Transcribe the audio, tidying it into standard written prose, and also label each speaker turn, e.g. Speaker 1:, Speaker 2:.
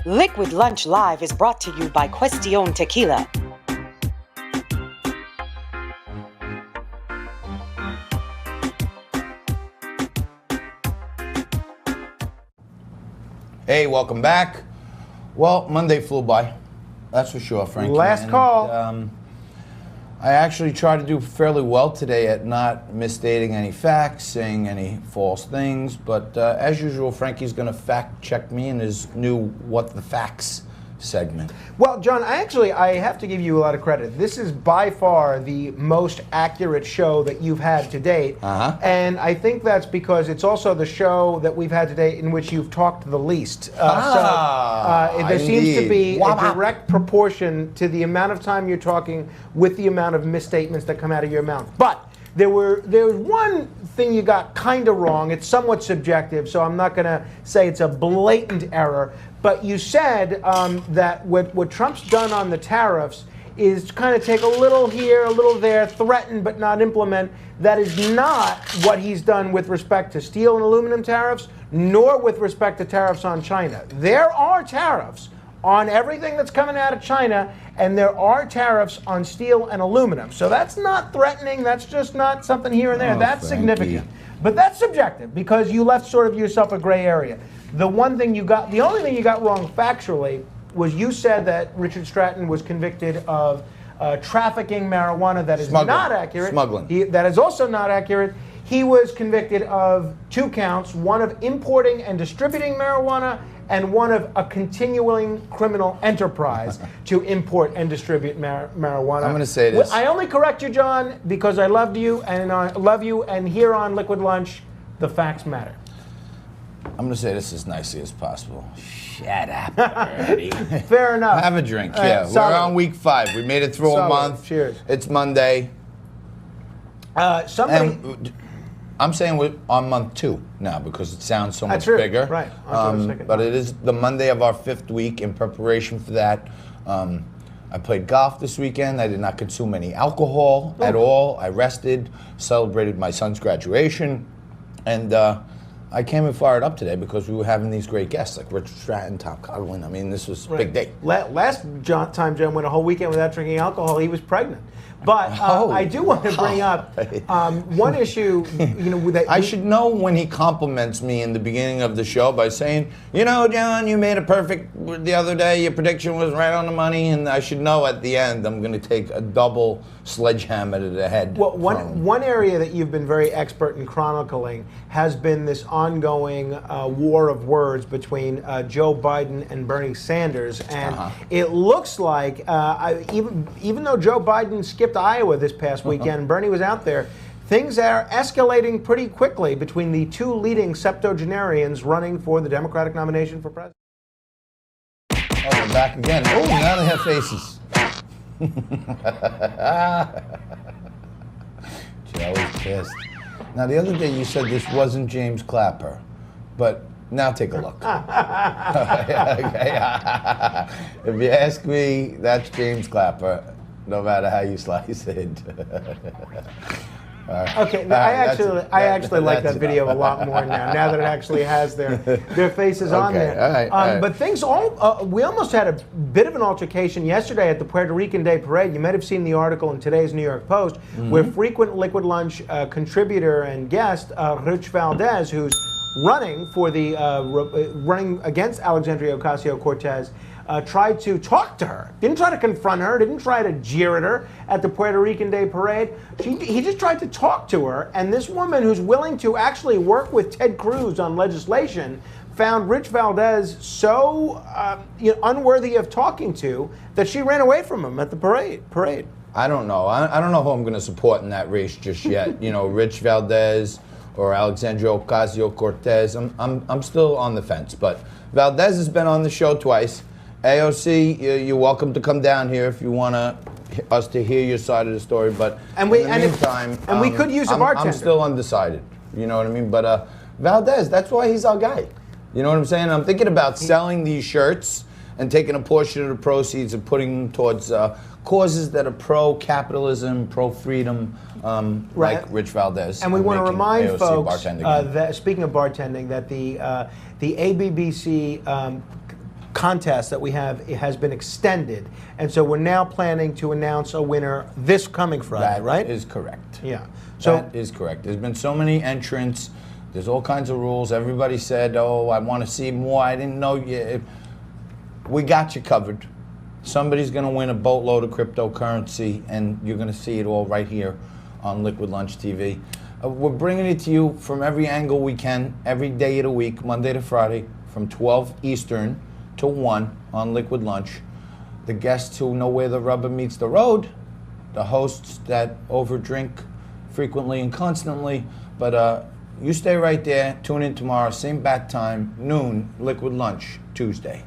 Speaker 1: Liquid Lunch Live is brought to you by Cuestión Tequila.
Speaker 2: Hey, welcome back. Well, Monday flew by. That's for sure, Frankie.
Speaker 3: Last call.
Speaker 2: I actually tried to do fairly well today at not misstating any facts, saying any false things, but as usual, Frankie's going to fact check me in his new What the Facts segment.
Speaker 3: Well, John, I have to give you a lot of credit. This is by far the most accurate show that you've had to date. And I think that's because it's also the show that we've had to date in which you've talked the least. There seems to be a direct proportion to the amount of time you're talking with the amount of misstatements that come out of your mouth. But there was one thing you got kind of wrong. It's somewhat subjective, so I'm not going to say it's a blatant error. But you said that what Trump's done on the tariffs is to kind of take a little here, a little there, threaten but not implement. That is not what he's done with respect to steel and aluminum tariffs, nor with respect to tariffs on China. There are tariffs on everything that's coming out of China, and there are tariffs on steel and aluminum. So that's not threatening. That's just not something here and there. That's significant. But that's subjective because you left sort of yourself a gray area. The only thing you got wrong factually was you said that Richard Stratton was convicted of trafficking marijuana. That is not accurate.
Speaker 2: Smuggling.
Speaker 3: That is also not accurate. He was convicted of 2 counts, one of importing and distributing marijuana and one of a continuing criminal enterprise to import and distribute marijuana.
Speaker 2: I'm going to say this.
Speaker 3: I only correct you, John, because I loved you and I love you, and here on Liquid Lunch, the facts matter.
Speaker 2: I'm going to say this as nicely as possible. Shut up already.
Speaker 3: Fair enough.
Speaker 2: Have a drink. Yeah, we're on week 5. We made it through a month.
Speaker 3: Cheers.
Speaker 2: It's Monday. I'm saying we're on month 2 now because it sounds so much bigger.
Speaker 3: Right.
Speaker 2: But it is the Monday of our 5th week. In preparation for that, I played golf this weekend. I did not consume any alcohol at all. I rested, celebrated my son's graduation, and I came in fired up today because we were having these great guests like Richard Stratton, Tom Coughlin. I mean, this was a big day.
Speaker 3: Last time John went a whole weekend without drinking alcohol, he was pregnant. But I do want to bring up one issue. I
Speaker 2: should know when he compliments me in the beginning of the show by saying, John, you made a perfect the other day. Your prediction was right on the money, and I should know at the end I'm going to take a double sledgehammer to the head.
Speaker 3: Well, one area that you've been very expert in chronicling has been this ongoing war of words between Joe Biden and Bernie Sanders, and it looks like even though Joe Biden skipped Iowa this past weekend, Bernie was out there, things are escalating pretty quickly between the 2 leading septuagenarians running for the Democratic nomination for president.
Speaker 2: Oh, they're back again. Oh, now they have faces. Joe is pissed. Now, the other day you said this wasn't James Clapper, but now take a look. If you ask me, that's James Clapper, no matter how you slice it.
Speaker 3: Okay, I actually like that video a lot more now that it actually has their faces on there.
Speaker 2: All right.
Speaker 3: But things we almost had a bit of an altercation yesterday at the Puerto Rican Day Parade. You might have seen the article in today's New York Post, where frequent Liquid Lunch contributor and guest Rich Valdez, who's running against Alexandria Ocasio-Cortez, tried to talk to her. Didn't try to confront her, didn't try to jeer at her at the Puerto Rican Day Parade. He just tried to talk to her, and this woman who's willing to actually work with Ted Cruz on legislation found Rich Valdez so unworthy of talking to that she ran away from him at the parade.
Speaker 2: I don't know. I don't know who I'm going to support in that race just yet. Rich Valdez or Alexandria Ocasio-Cortez. I'm still on the fence, but Valdez has been on the show twice. AOC, you're welcome to come down here if you want us to hear your side of the story. But in the meantime,
Speaker 3: we could use a bartender.
Speaker 2: I'm still undecided. You know what I mean? But Valdez, that's why he's our guy. You know what I'm saying? I'm thinking about selling these shirts and taking a portion of the proceeds and putting them towards causes that are pro-capitalism, pro-freedom, like Rich Valdez.
Speaker 3: And we want to remind
Speaker 2: AOC
Speaker 3: folks that, speaking of bartending, that the ABBC contest that we have, it has been extended, and so we're now planning to announce a winner this coming Friday, right?
Speaker 2: That is correct.
Speaker 3: Yeah. So
Speaker 2: That is correct. There's been so many entrants. There's all kinds of rules. Everybody said, "Oh, I want to see more." I didn't know you. We got you covered. Somebody's going to win a boatload of cryptocurrency, and you're going to see it all right here on Liquid Lunch TV. We're bringing it to you from every angle we can, every day of the week, Monday to Friday, from 12 Eastern to 1 on Liquid Lunch. The guests who know where the rubber meets the road, the hosts that overdrink frequently and constantly, but you stay right there. Tune in tomorrow, same bat time, noon, Liquid Lunch, Tuesday.